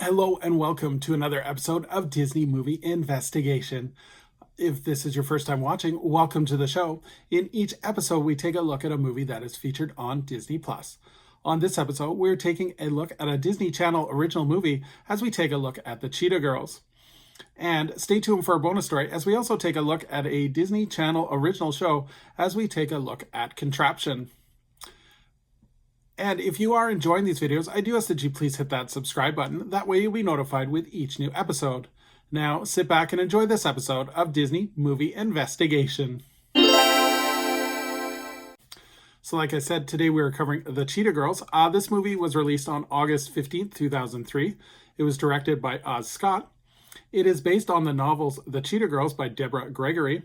Hello and welcome to another episode of Disney Movie Investigation. If this is your first time watching, welcome to the show. In each episode, we take a look at a movie that is featured on Disney+. On this episode, we're taking a look at a Disney Channel original movie as we take a look at the Cheetah Girls. And stay tuned for a bonus story as we also take a look at a Disney Channel original show as we take a look at Contraption. And if you are enjoying these videos, I do ask that you please hit that subscribe button. That way you'll be notified with each new episode. Now, sit back and enjoy this episode of Disney Movie Investigation. So like I said, today we are covering The Cheetah Girls. This movie was released on August 15th, 2003. It was directed by Oz Scott. It is based on the novels The Cheetah Girls by Deborah Gregory.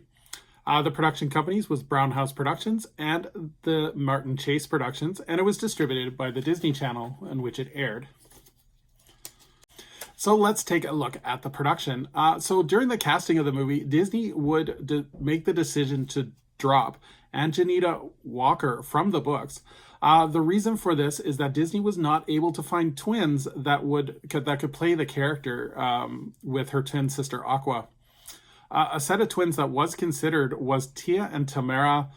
The production companies was Brown House Productions and the Martin Chase Productions, and it was distributed by the Disney Channel in which it aired. So let's take a look at the production. So during the casting of the movie, Disney would make the decision to drop Anjanita Walker from the books. The reason for this is that Disney was not able to find twins that could play the character with her twin sister Aqua. A set of twins that was considered was Tia and Tamara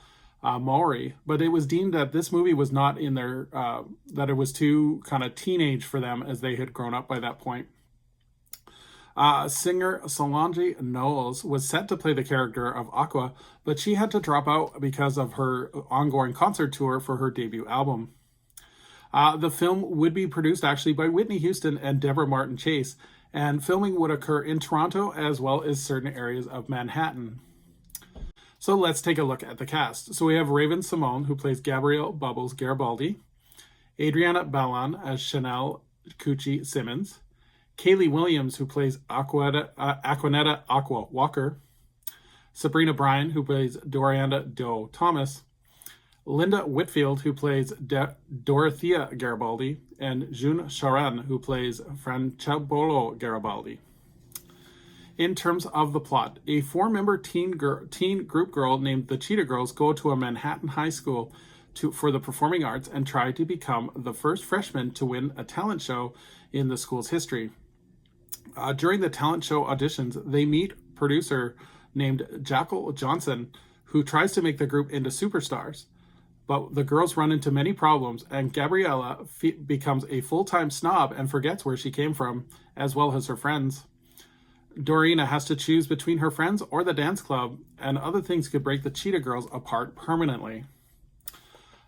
Mowry, but it was deemed that this movie was not in their, that it was too kind of teenage for them as they had grown up by that point. Singer Solange Knowles was set to play the character of Aqua, but she had to drop out because of her ongoing concert tour for her debut album. The film would be produced actually by Whitney Houston and Deborah Martin Chase, and filming would occur in Toronto as well as certain areas of Manhattan. So let's take a look at the cast. So we have Raven Simone, who plays Gabrielle Bubbles Garibaldi, Adriana Ballon as Chanel Cucci Simmons, Kaylee Williams, who plays Aquanetta Aqua Walker, Sabrina Bryan, who plays Dorianda Doe Thomas, Linda Whitfield, who plays Dorothea Garibaldi, and June Charan, who plays Francesco Garibaldi. In terms of the plot, a four-member teen group girl named the Cheetah Girls go to a Manhattan high school for the performing arts and try to become the first freshmen to win a talent show in the school's history. During the talent show auditions, they meet producer named Jackal Johnson, who tries to make the group into superstars. But the girls run into many problems, and Gabriella becomes a full-time snob and forgets where she came from, as well as her friends. Dorina has to choose between her friends or the dance club, and other things could break the Cheetah Girls apart permanently.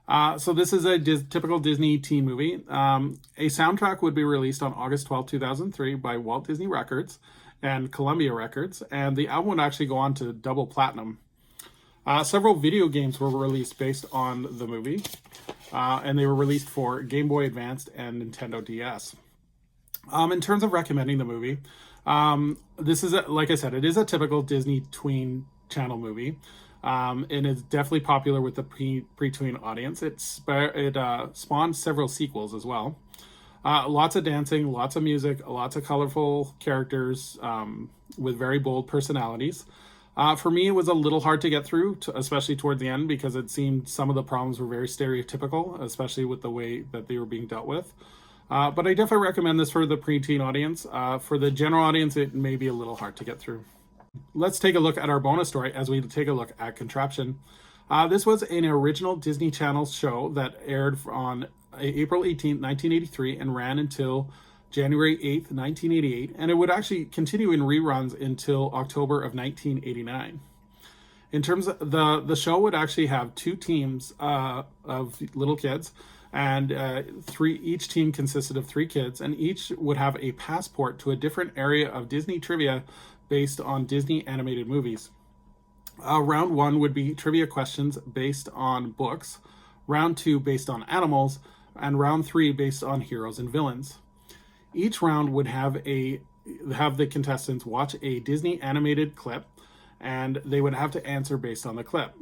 So this is a typical Disney teen movie. A soundtrack would be released on August 12, 2003 by Walt Disney Records and Columbia Records, and the album would actually go on to double platinum. Several video games were released based on the movie, and they were released for Game Boy Advance and Nintendo DS. In terms of recommending the movie, this is, like I said, it is a typical Disney tween channel movie, and it's definitely popular with the pre-tween audience. It spawned several sequels as well. Lots of dancing, lots of music, lots of colorful characters with very bold personalities. For me, it was a little hard to get through, especially towards the end, because it seemed some of the problems were very stereotypical, especially with the way that they were being dealt with. But I definitely recommend this for the preteen audience. For the general audience, it may be a little hard to get through. Let's take a look at our bonus story as we take a look at Contraption. This was an original Disney Channel show that aired on April 18, 1983 and ran until January 8th, 1988, and it would actually continue in reruns until October of 1989. In terms of the show would actually have two teams of little kids, and each team consisted of three kids, and each would have a passport to a different area of Disney trivia based on Disney animated movies. Round one would be trivia questions based on books, round two based on animals, and round three based on heroes and villains. Each round would have the contestants watch a Disney animated clip, and they would have to answer based on the clip.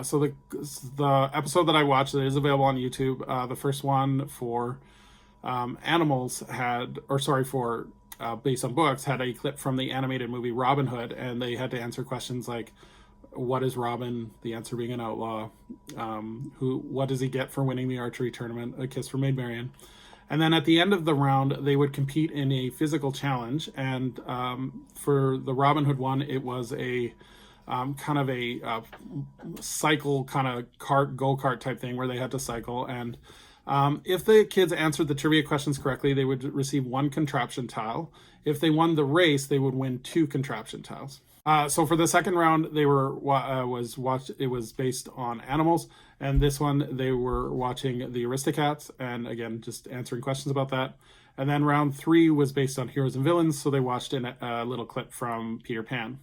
So the episode that I watched that is available on YouTube, the first one for animals based on books, had a clip from the animated movie Robin Hood, and they had to answer questions like, what is Robin? The answer being an outlaw. What does he get for winning the archery tournament? A kiss from Maid Marian. And then at the end of the round, they would compete in a physical challenge. And for the Robin Hood one, it was a kind of a cycle, kind of go-kart type thing where they had to cycle. And if the kids answered the trivia questions correctly, they would receive 1 contraption tile. If they won the race, they would win 2 contraption tiles. So for the second round, they were it was based on animals, and this one they were watching the Aristocats, and again just answering questions about that. And then round 3 was based on heroes and villains, so they watched a little clip from Peter Pan.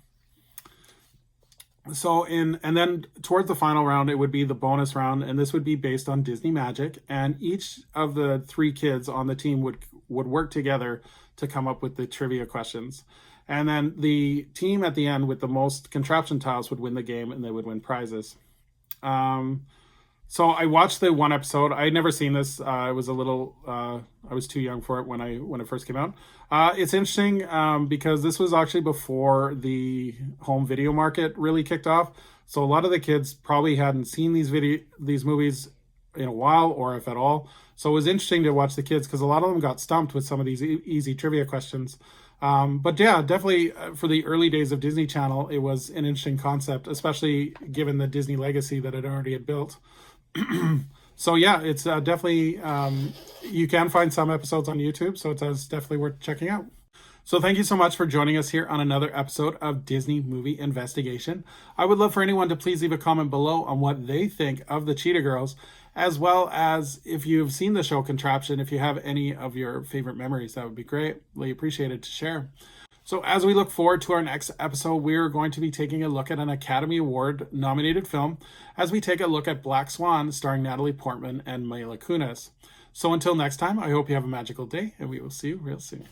And then towards the final round, it would be the bonus round, and this would be based on Disney Magic, and each of the 3 kids on the team would work together to come up with the trivia questions. And then the team at the end with the most contraption tiles would win the game, and they would win prizes. So I watched the 1 episode. I had never seen this. I was too young for it when it first came out. It's interesting because this was actually before the home video market really kicked off. So a lot of the kids probably hadn't seen these movies in a while, or if at all. So it was interesting to watch the kids because a lot of them got stumped with some of these easy trivia questions. But yeah, definitely for the early days of Disney Channel, it was an interesting concept, especially given the Disney legacy that it already had built. So yeah, it's definitely, you can find some episodes on YouTube, so it's definitely worth checking out. So thank you so much for joining us here on another episode of Disney Movie Investigation. I would love for anyone to please leave a comment below on what they think of the Cheetah Girls, as well as if you've seen the show Contraption. If you have any of your favorite memories, that would be great. Really appreciated to share. So as we look forward to our next episode, we're going to be taking a look at an Academy Award nominated film as we take a look at Black Swan starring Natalie Portman and Mila Kunis. So until next time, I hope you have a magical day, and we will see you real soon.